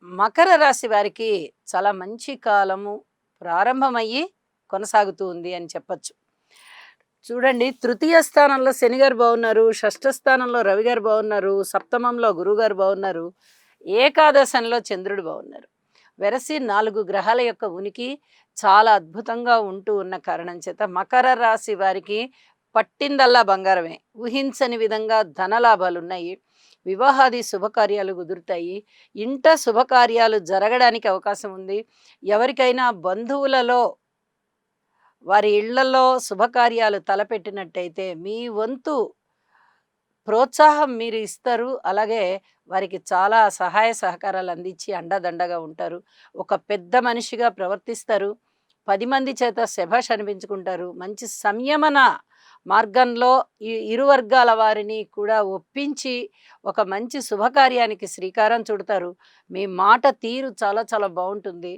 మకర రాశి వారికి చాలా మంచి కాలము ప్రారంభమయ్యి కొనసాగుతూ ఉంది అని చెప్పొచ్చు. చూడండి, తృతీయ స్థానంలో శని గారు బాగున్నారు, షష్ఠ స్థానంలో రవి గారు బాగున్నారు, సప్తమంలో గురువు గారు బాగున్నారు, ఏకాదశంలో చంద్రుడు బాగున్నారు. వెరసి 4 గ్రహాల యొక్క ఉనికి చాలా అద్భుతంగా ఉంటూ ఉన్న కారణం చేత మకర రాశి వారికి పట్టిందల్లా బంగారమే. ఊహించని విధంగా ధనలాభాలు ఉన్నాయి. వివాహాది శుభకార్యాలు కుదురుతాయి. ఇంట శుభకార్యాలు జరగడానికి అవకాశం ఉంది. ఎవరికైనా బంధువులలో వారి ఇళ్లలో శుభకార్యాలు తలపెట్టినట్టయితే మీ వంతు ప్రోత్సాహం మీరు ఇస్తారు. అలాగే వారికి చాలా సహాయ సహకారాలు అందించి అండదండగా ఉంటారు. ఒక పెద్ద మనిషిగా ప్రవర్తిస్తారు. 10 మంది చేత శభాష్ అనిపించుకుంటారు. మంచి సంయమన మార్గంలో ఇరు వర్గాల వారిని కూడా ఒప్పించి ఒక మంచి శుభకార్యానికి శ్రీకారం చుడతారు. మీ మాట తీరు చాలా చాలా బావుంటుంది.